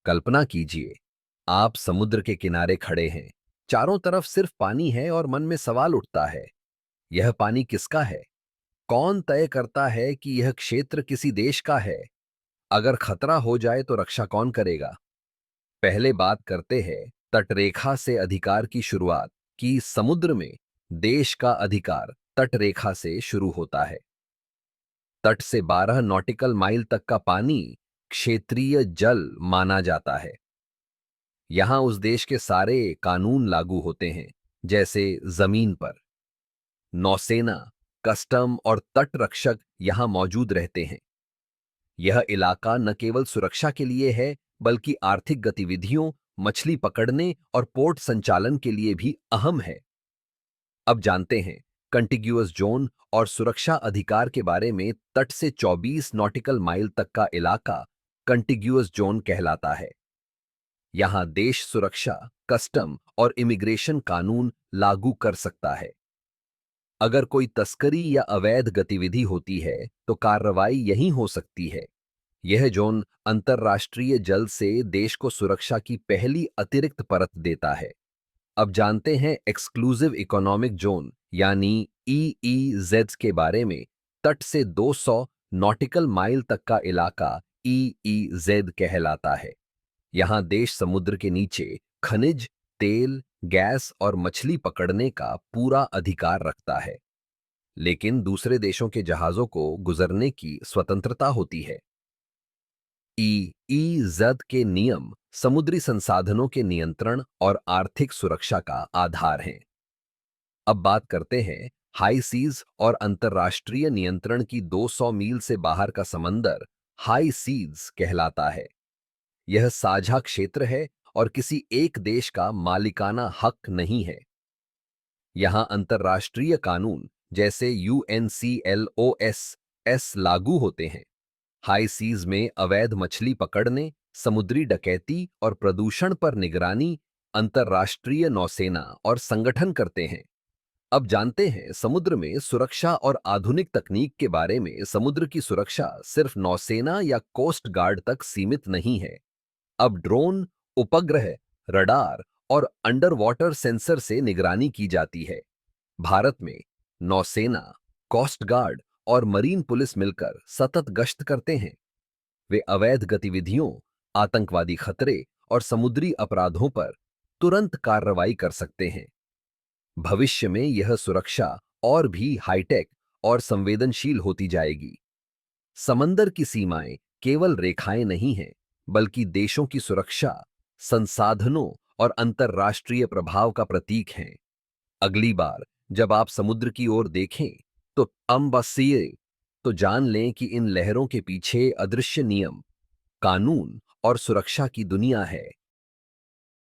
कल्पना कीजिए, आप समुद्र के किनारे खड़े हैं। चारों तरफ सिर्फ पानी है और मन में सवाल उठता है, यह पानी किसका है? कौन तय करता है कि यह क्षेत्र किसी देश का है? अगर खतरा हो जाए तो रक्षा कौन करेगा? पहले बात करते हैं तटरेखा से अधिकार की शुरुआत कि समुद्र में देश का अधिकार तटरेखा से शुरू होता है। तट से 12 नॉटिकल माइल तक का पानी क्षेत्रीय जल माना जाता है। यहां उस देश के सारे कानून लागू होते हैं, जैसे जमीन पर। नौसेना, कस्टम और तट रक्षक यहां मौजूद रहते हैं। यह इलाका न केवल सुरक्षा के लिए है, बल्कि आर्थिक गतिविधियों, मछली पकड़ने और पोर्ट संचालन के लिए भी अहम है। अब जानते हैं कंटिग्यूअस जोन और सुरक्षा अधिकार के बारे में। तट से 24 नॉटिकल माइल तक का इलाका कंटिग्यूअस जोन कहलाता है। यहां देश सुरक्षा, कस्टम और इमिग्रेशन कानून लागू कर सकता है। अगर कोई तस्करी या अवैध गतिविधि होती है, तो कार्रवाई यहीं हो सकती है। यह जोन अंतर्राष्ट्रीय जल से देश को सुरक्षा की पहली अतिरिक्त परत देता है। अब जानते हैं एक्सक्लूसिव इकोनॉमिक जोन यानी ईईजेड के बारे में। तट से 200 नॉटिकल माइल तक का इलाका ईईजेड कहलाता है। यहां देश समुद्र के नीचे खनिज, तेल, गैस और मछली पकड़ने का पूरा अधिकार रखता है, लेकिन दूसरे देशों के जहाजों को गुजरने की स्वतंत्रता होती है। ईईजेड के नियम समुद्री संसाधनों के नियंत्रण और आर्थिक सुरक्षा का आधार हैं। अब बात करते हैं हाई सीज और अंतर्राष्ट्रीय नियंत्रण की। 200 मील से बाहर का समंदर हाई सीज कहलाता है। यह साझा क्षेत्र है और किसी एक देश का मालिकाना हक नहीं है। यहां अंतर्राष्ट्रीय कानून जैसे यूएनसीएलओएस लागू होते हैं। हाई सीज में अवैध मछली पकड़ने, समुद्री डकैती और प्रदूषण पर निगरानी अंतर्राष्ट्रीय नौसेना और संगठन करते हैं। अब जानते हैं समुद्र में सुरक्षा और आधुनिक तकनीक के बारे में। समुद्र की सुरक्षा सिर्फ नौसेना या कोस्ट गार्ड तक सीमित नहीं है। अब ड्रोन, उपग्रह, रडार और अंडर वाटर सेंसर से निगरानी की जाती है। भारत में नौसेना, कोस्ट गार्ड और मरीन पुलिस मिलकर सतत गश्त करते हैं। वे अवैध गतिविधियों, आतंकवादी खतरे और समुद्री अपराधों पर तुरंत कार्रवाई कर सकते हैं। भविष्य में यह सुरक्षा और भी हाईटेक और संवेदनशील होती जाएगी। समंदर की सीमाएं केवल रेखाएं नहीं हैं, बल्कि देशों की सुरक्षा, संसाधनों और अंतर्राष्ट्रीय प्रभाव का प्रतीक हैं। अगली बार जब आप समुद्र की ओर देखें, तो बस तो जान लें कि इन लहरों के पीछे अदृश्य नियम, कानून और सुरक्षा की दुनिया है।